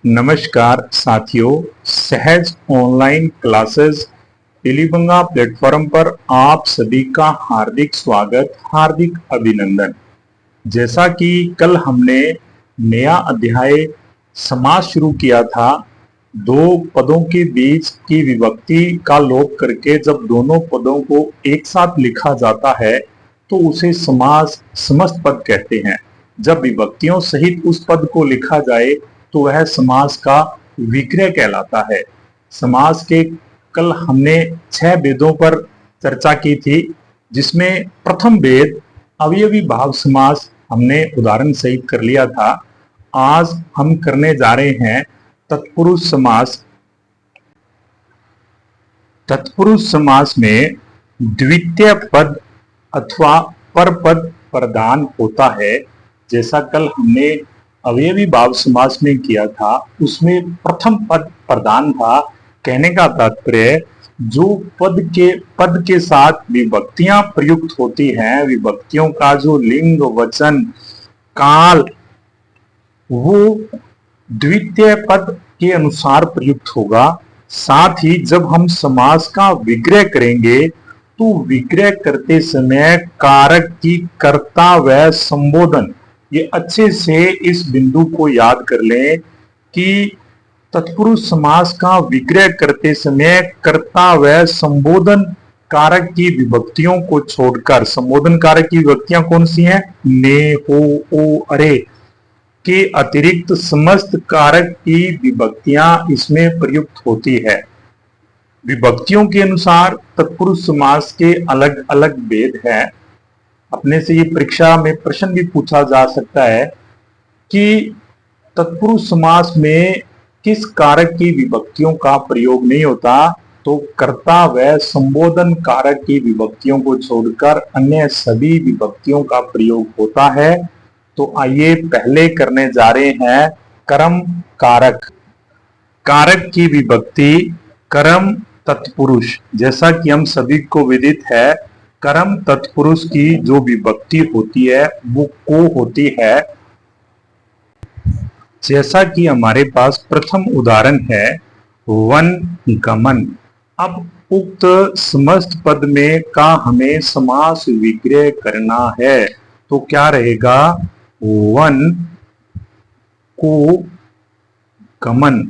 नमस्कार साथियों, सहज ऑनलाइन क्लासेस टेलीबंगा प्लेटफॉर्म पर आप सभी का हार्दिक स्वागत, हार्दिक अभिनंदन। जैसा कि कल हमने नया अध्याय समास शुरू किया था, दो पदों के बीच की विभक्ति का लोप करके जब दोनों पदों को एक साथ लिखा जाता है तो उसे समास समस्त पद कहते हैं। जब विभक्तियों सहित उस पद को लिखा जाए तो वह समास का विग्रह कहलाता है। समास के कल हमने 6 भेदों पर चर्चा की थी, जिसमें प्रथम भेद अवयवी भाव समास हमने उदाहरण सहित कर लिया था। आज हम करने जा रहे हैं तत्पुरुष समास। तत्पुरुष समास में द्वितीय पद अथवा परपद प्रधान होता है। जैसा कल हमने अवयवी भाव समास में किया था, उसमें प्रथम पद प्रधान था। कहने का तात्पर्य, जो पद के साथ विभक्तियां प्रयुक्त होती हैं, विभक्तियों का जो लिंग, वचन, काल, वो द्वितीय पद के अनुसार प्रयुक्त होगा। साथ ही जब हम समास का विग्रह करेंगे तो विग्रह करते समय कारक की कर्ता व संबोधन, ये अच्छे से इस बिंदु को याद कर लें कि तत्पुरुष समास का विग्रह करते समय कर्ता व संबोधन कारक की विभक्तियों को छोड़कर, संबोधन कारक की विभक्तियां कौन सी हैं? ने, हो, ओ, अरे के अतिरिक्त समस्त कारक की विभक्तियां इसमें प्रयुक्त होती है। विभक्तियों के अनुसार तत्पुरुष समास के अलग अलग भेद हैं। अपने से ये परीक्षा में प्रश्न भी पूछा जा सकता है कि तत्पुरुष समास में किस कारक की विभक्तियों का प्रयोग नहीं होता, तो कर्ता व संबोधन कारक की विभक्तियों को छोड़कर अन्य सभी विभक्तियों का प्रयोग होता है। तो आइए पहले करने जा रहे हैं कर्म कारक। कारक की विभक्ति कर्म तत्पुरुष। जैसा कि हम सभी को विदित है, कर्म तत्पुरुष की जो विभक्ति होती है वो को होती है। जैसा कि हमारे पास प्रथम उदाहरण है वन गमन। अब उक्त समस्त पद में का हमें समास विग्रह करना है, तो क्या रहेगा? वन को गमन।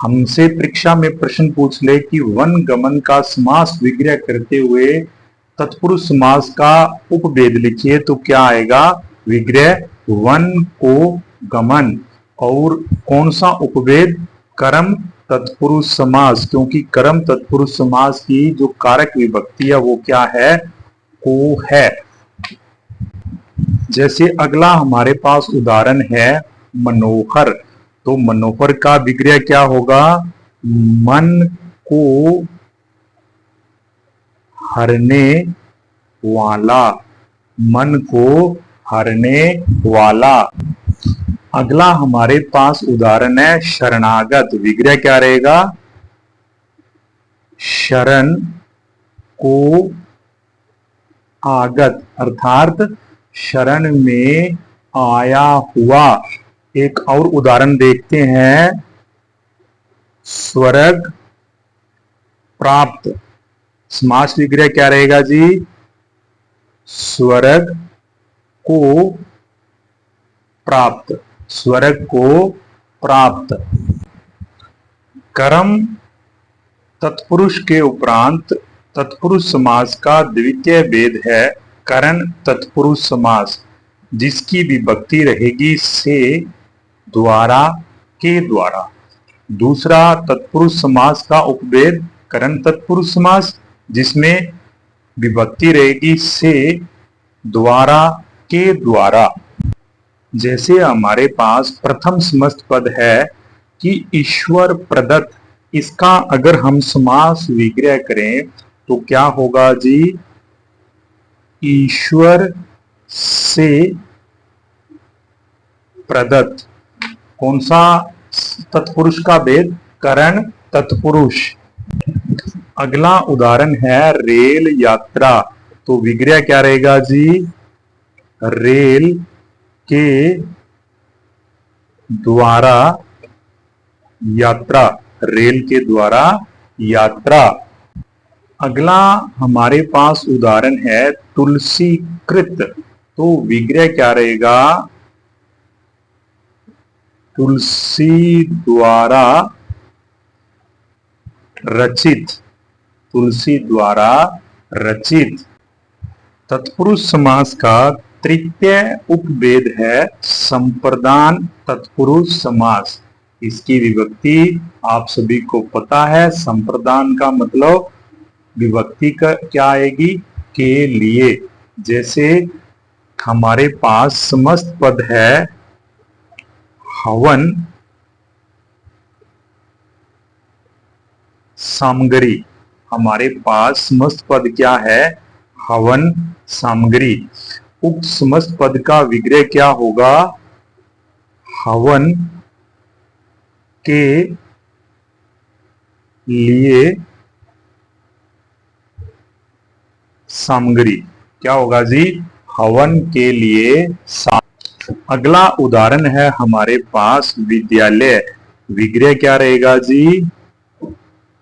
हमसे परीक्षा में प्रश्न पूछ ले कि वन गमन का समास विग्रह करते हुए तत्पुरुष समास का उपभेद लिखिए, तो क्या आएगा? विग्रह वन को गमन। और कौन सा उपभेद? कर्म तत्पुरुष समास, क्योंकि कर्म तत्पुरुष समास की जो कारक विभक्ति है वो क्या है? को है। जैसे अगला हमारे पास उदाहरण है मनोहर। तो मनोहर का विग्रह क्या होगा? मन को हरने वाला। मन को हरने वाला। अगला हमारे पास उदाहरण है शरणागत। विग्रह क्या रहेगा? शरण को आगत, अर्थात शरण में आया हुआ। एक और उदाहरण देखते हैं, स्वर्ग प्राप्त। समास विग्रह क्या रहेगा जी? स्वर्ग को प्राप्त। स्वर्ग को प्राप्त। कर्म तत्पुरुष के उपरांत तत्पुरुष समास का द्वितीय भेद है करण तत्पुरुष समास, जिसकी विभक्ति रहेगी से, द्वारा, के द्वारा। दूसरा तत्पुरुष समास का उपभेद करण तत्पुरुष समास, जिसमें विभक्ति रहेगी से, द्वारा, के द्वारा। जैसे हमारे पास प्रथम समस्त पद है कि ईश्वर प्रदत्त। इसका अगर हम समास विग्रह करें तो क्या होगा जी? ईश्वर से प्रदत्त। कौन सा तत्पुरुष का भेद? करण तत्पुरुष। अगला उदाहरण है रेल यात्रा। तो विग्रह क्या रहेगा जी? रेल के द्वारा यात्रा, रेल के द्वारा यात्रा। अगला हमारे पास उदाहरण है तुलसीकृत, तो विग्रह क्या रहेगा? तुलसी द्वारा रचित, तुलसी द्वारा रचित। तत्पुरुष समास का तृतीय उपभेद है संप्रदान तत्पुरुष समास। इसकी विभक्ति आप सभी को पता है। संप्रदान का मतलब विभक्ति का क्या आएगी? के लिए। जैसे हमारे पास समस्त पद है हवन सामग्री। हमारे पास समस्त पद क्या है? हवन सामग्री। उक्त समस्त पद का विग्रह क्या होगा? हवन के लिए सामग्री। क्या होगा जी? हवन के लिए अगला उदाहरण है हमारे पास विद्यालय। विग्रह क्या रहेगा जी?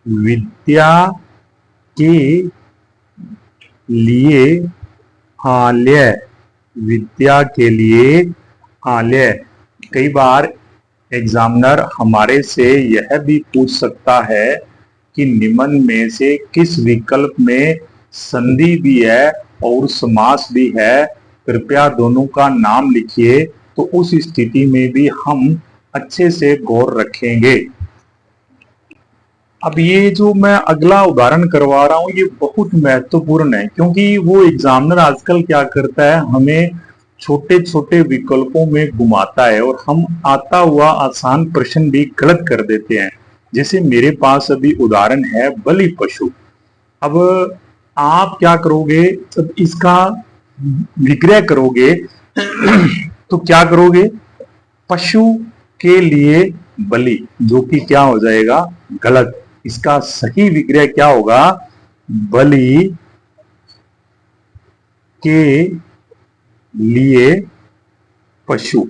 विद्या के लिए आलय, विद्या के लिए आलय। कई बार एग्जामिनर हमारे से यह भी पूछ सकता है कि निम्न में से किस विकल्प में संधि भी है और समास भी है, कृपया दोनों का नाम लिखिए। तो उस स्थिति में भी हम अच्छे से गौर रखेंगे। अब ये जो मैं अगला उदाहरण करवा रहा हूं ये बहुत महत्वपूर्ण है, क्योंकि वो एग्जामिनर आजकल क्या करता है, हमें छोटे छोटे विकल्पों में घुमाता है और हम आता हुआ आसान प्रश्न भी गलत कर देते हैं। जैसे मेरे पास अभी उदाहरण है बलि पशु। अब आप क्या करोगे? जब इसका विग्रह करोगे तो क्या करोगे? पशु के लिए बलि, जो कि क्या हो जाएगा? गलत। इसका सही विग्रह क्या होगा? बलि के लिए पशु,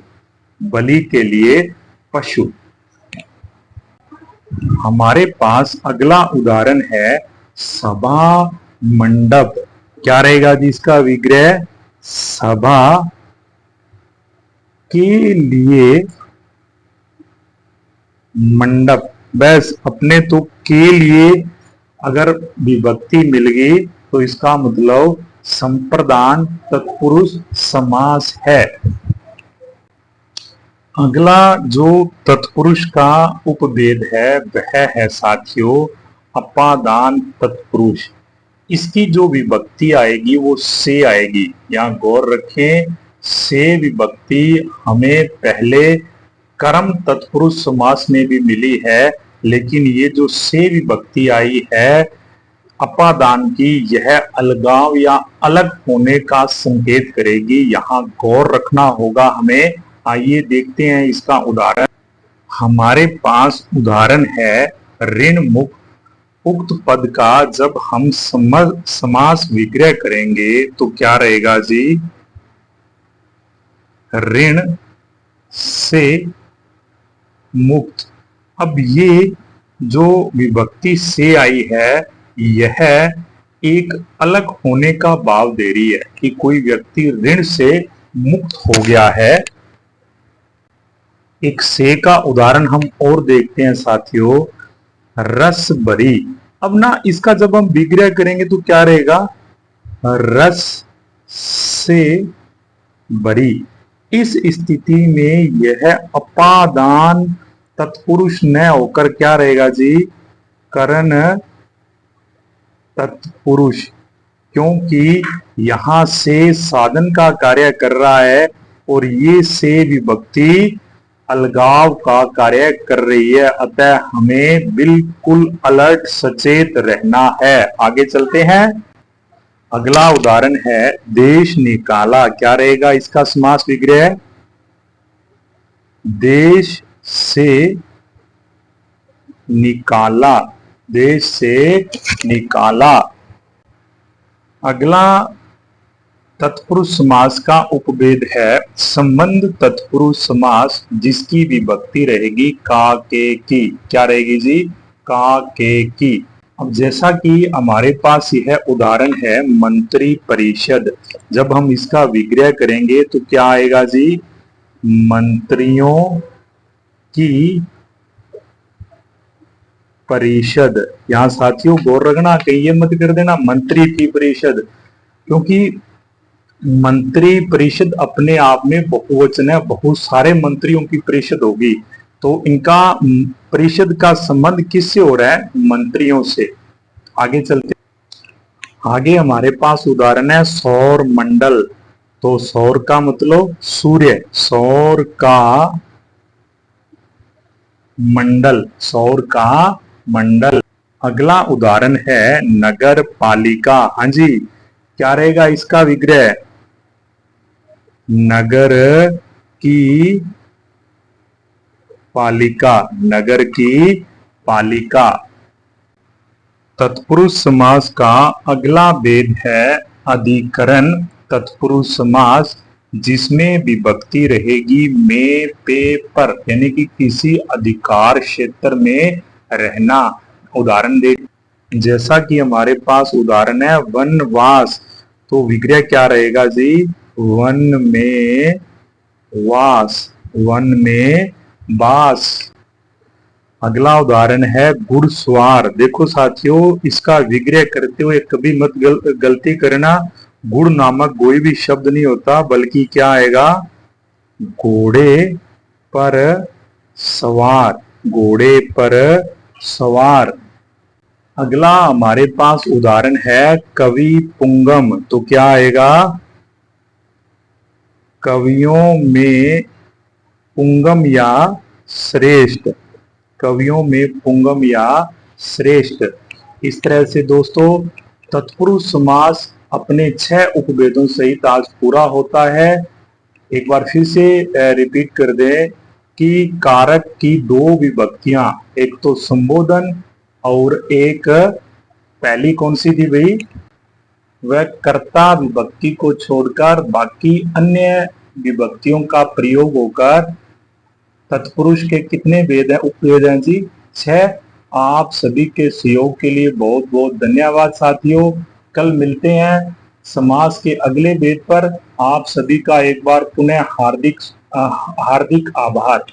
बलि के लिए पशु। हमारे पास अगला उदाहरण है सभा मंडप। क्या रहेगा जी इसका विग्रह? सभा के लिए मंडप। बस अपने तो के लिए अगर विभक्ति मिल गई तो इसका मतलब संप्रदान तत्पुरुष समास है। अगला जो तत्पुरुष का उपभेद है वह है साथियों अपादान तत्पुरुष। इसकी जो विभक्ति आएगी वो से आएगी। यहां गौर रखें, से विभक्ति हमें पहले कर्म तत्पुरुष समास में भी मिली है, लेकिन ये जो से विभक्ति आई है अपादान की, यह अलगाव या अलग होने का संकेत करेगी। यहाँ गौर रखना होगा हमें। आइए देखते हैं इसका उदाहरण। हमारे पास उदाहरण है ऋण मुक्त। उक्त पद का जब हम समास विग्रह करेंगे तो क्या रहेगा जी? ऋण से मुक्त। अब ये जो विभक्ति से आई है यह एक अलग होने का भाव दे रही है कि कोई व्यक्ति ऋण से मुक्त हो गया है। एक से का उदाहरण हम और देखते हैं साथियों, रस भरी। अब ना इसका जब हम विग्रह करेंगे तो क्या रहेगा? रस से भरी। इस स्थिति में यह अपादान तत्पुरुष न होकर क्या रहेगा जी? करण तत्पुरुष, क्योंकि यहां से साधन का कार्य कर रहा है और ये से विभक्ति अलगाव का कार्य कर रही है। अतः हमें बिल्कुल अलर्ट सचेत रहना है। आगे चलते हैं। अगला उदाहरण है देश निकाला। क्या रहेगा इसका समास विग्रह? देश से निकाला, देश से निकाला। अगला तत्पुरुष समास का उपभेद है संबंध तत्पुरुष समास जिसकी विभक्ति रहेगी का के की। क्या रहेगी जी? का के की। अब जैसा कि हमारे पास यह उदाहरण है मंत्री परिषद, जब हम इसका विग्रह करेंगे तो क्या आएगा जी? मंत्रियों की परिषद। यहाँ साथियों गौर रखना, कहीं ये मत कर देना मंत्री की परिषद, क्योंकि मंत्री परिषद अपने आप में बहुवचन है, बहुत सारे मंत्रियों की परिषद होगी, तो इनका परिषद का संबंध किससे हो रहा है? मंत्रियों से। आगे चलते, आगे हमारे पास उदाहरण है सौर मंडल। तो सौर का मतलब सूर्य, सौर का मंडल, सौर का मंडल। अगला उदाहरण है नगर पालिका। हाँ जी, क्या रहेगा इसका विग्रह? नगर की पालिका, नगर की पालिका। तत्पुरुष समास का अगला भेद है अधिकरण तत्पुरुष समास, जिसमें विभक्ति रहेगी में पे पर, यानी कि किसी अधिकार क्षेत्र में रहना। उदाहरण दे, जैसा कि हमारे पास उदाहरण है वनवास, तो विग्रह क्या रहेगा जी? वन में वास, वन में वास। अगला उदाहरण है घुड़सवार। देखो साथियों, इसका विग्रह करते हुए कभी मत गलती करना, गुड़ नामक कोई भी शब्द नहीं होता, बल्कि क्या आएगा? घोड़े पर सवार, घोड़े पर सवार। अगला हमारे पास उदाहरण है कवि पुंगम, तो क्या आएगा? कवियों में पुंगम या श्रेष्ठ, कवियों में पुंगम या श्रेष्ठ। इस तरह से दोस्तों तत्पुरुष समास अपने 6 उपभेदों सहित आज पूरा होता है। एक बार फिर से रिपीट कर दें कि कारक की 2 विभक्तियां, एक तो संबोधन और एक पहली कौन सी थी भाई? वह कर्ता विभक्ति को छोड़कर बाकी अन्य विभक्तियों का प्रयोग होकर तत्पुरुष के कितने भेद हैं? उपभेद हैं जी 6। आप सभी के सहयोग के लिए बहुत बहुत धन्यवाद साथियों। कल मिलते हैं समास के अगले भेद पर। आप सभी का एक बार पुनः हार्दिक आभार।